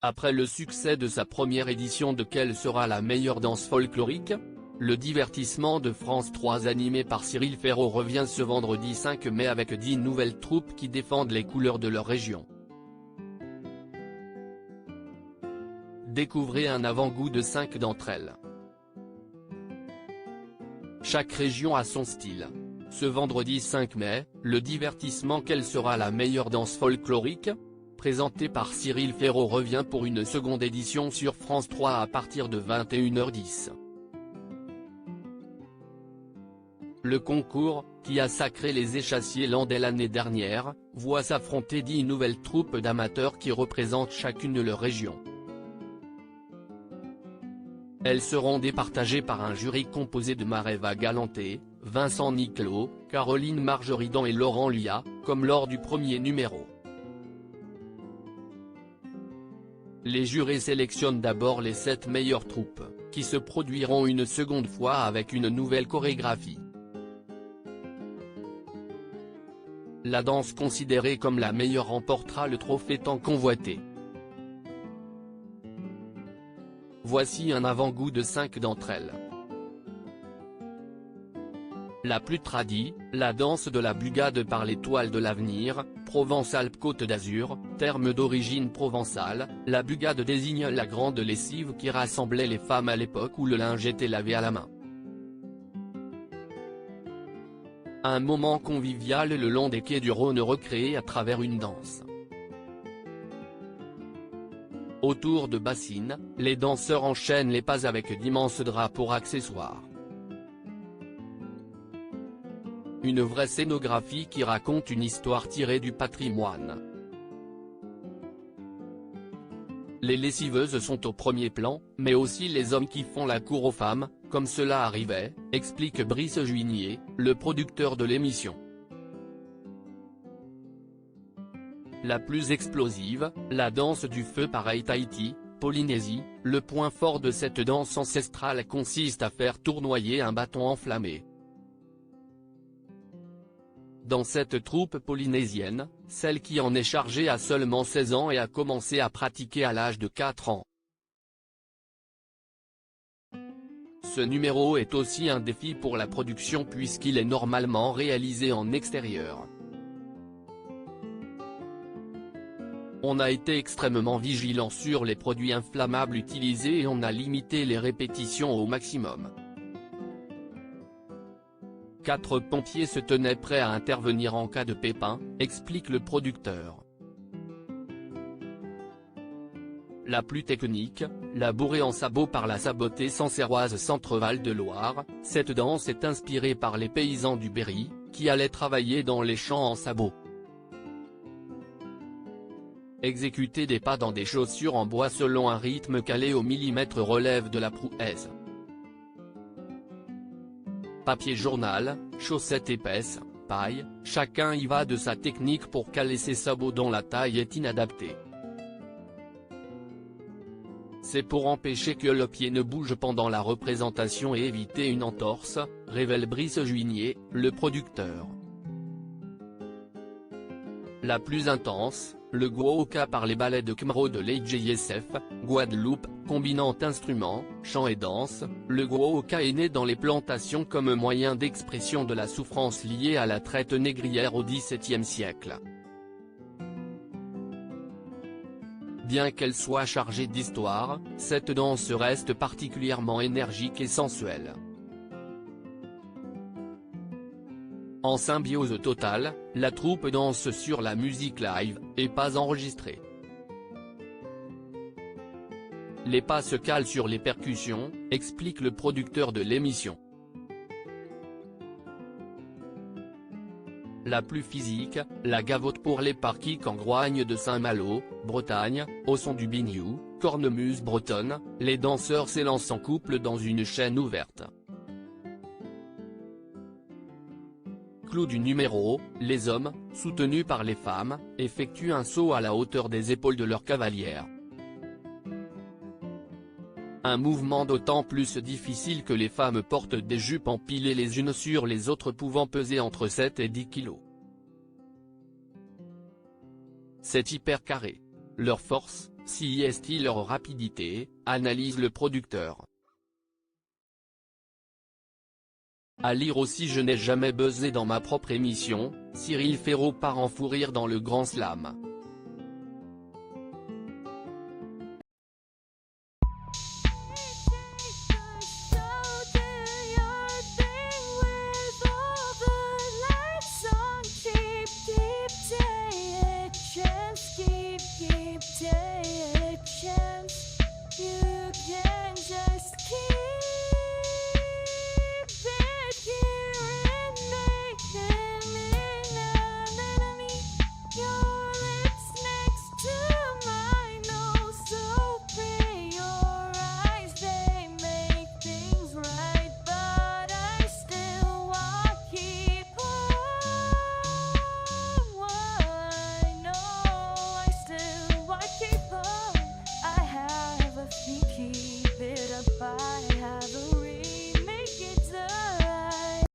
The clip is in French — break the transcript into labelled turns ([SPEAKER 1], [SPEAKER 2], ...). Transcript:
[SPEAKER 1] Après le succès de sa première édition de Quelle sera la meilleure danse folklorique?, le divertissement de France 3 animé par Cyril Ferraud revient ce vendredi 5 mai avec 10 nouvelles troupes qui défendent les couleurs de leur région. Découvrez un avant-goût de 5 d'entre elles. Chaque région a son style. Ce vendredi 5 mai, le divertissement Quelle sera la meilleure danse folklorique?, présenté par Cyril Ferraud revient pour une seconde édition sur France 3 à partir de 21h10. Le concours, qui a sacré les échassiers landais l'année dernière, voit s'affronter 10 nouvelles troupes d'amateurs qui représentent chacune leur région. Elles seront départagées par un jury composé de Mareva Galanté, Vincent Niclot, Caroline Marjoridan et Laurent Lia, comme lors du premier numéro. Les jurés sélectionnent d'abord les 7 meilleures troupes, qui se produiront une seconde fois avec une nouvelle chorégraphie. La danse considérée comme la meilleure remportera le trophée tant convoité. Voici un avant-goût de 5 d'entre elles. La plus tradie, la danse de la Bugade par l'étoile de l'avenir, Provence-Alpes-Côte d'Azur, terme d'origine provençale, la Bugade désigne la grande lessive qui rassemblait les femmes à l'époque où le linge était lavé à la main. Un moment convivial le long des quais du Rhône recréé à travers une danse. Autour de bassines, les danseurs enchaînent les pas avec d'immenses draps pour accessoires. Une vraie scénographie qui raconte une histoire tirée du patrimoine. Les lessiveuses sont au premier plan, mais aussi les hommes qui font la cour aux femmes, comme cela arrivait, explique Brice Juigné, le producteur de l'émission. La plus explosive, la danse du feu par Tahiti, Polynésie, le point fort de cette danse ancestrale consiste à faire tournoyer un bâton enflammé. Dans cette troupe polynésienne, celle qui en est chargée a seulement 16 ans et a commencé à pratiquer à l'âge de 4 ans. Ce numéro est aussi un défi pour la production puisqu'il est normalement réalisé en extérieur. On a été extrêmement vigilant sur les produits inflammables utilisés et on a limité les répétitions au maximum. 4 pompiers se tenaient prêts à intervenir en cas de pépin, explique le producteur. La plus technique, la bourrée en sabot par la sabotée sancerroise Centre-Val de Loire, cette danse est inspirée par les paysans du Berry, qui allaient travailler dans les champs en sabot. Exécuter des pas dans des chaussures en bois selon un rythme calé au millimètre relève de la prouesse. Papier journal, chaussettes épaisses, paille, chacun y va de sa technique pour caler ses sabots dont la taille est inadaptée. C'est pour empêcher que le pied ne bouge pendant la représentation et éviter une entorse, révèle Brice Juigné, le producteur. La plus intense, le Guaoka par les ballets de Khmro de l'EJSF, Guadeloupe, combinant instruments, chant et danse, le Guaoka est né dans les plantations comme moyen d'expression de la souffrance liée à la traite négrière au XVIIe siècle. Bien qu'elle soit chargée d'histoire, cette danse reste particulièrement énergique et sensuelle. En symbiose totale, la troupe danse sur la musique live, et pas enregistrée. Les pas se calent sur les percussions, explique le producteur de l'émission. La plus physique, la gavotte pour les parkicks en groigne de Saint-Malo, Bretagne, au son du biniou, cornemuse bretonne, les danseurs s'élancent en couple dans une chaîne ouverte. Clou du numéro, les hommes, soutenus par les femmes, effectuent un saut à la hauteur des épaules de leur cavalière. Un mouvement d'autant plus difficile que les femmes portent des jupes empilées les unes sur les autres pouvant peser entre 7 et 10 kg. C'est hyper carré. Leur force, Si est-il leur rapidité, analyse le producteur. À lire aussi Je n'ai jamais buzzé dans ma propre émission, Cyril Ferraud part en fou rire dans le Grand Slam.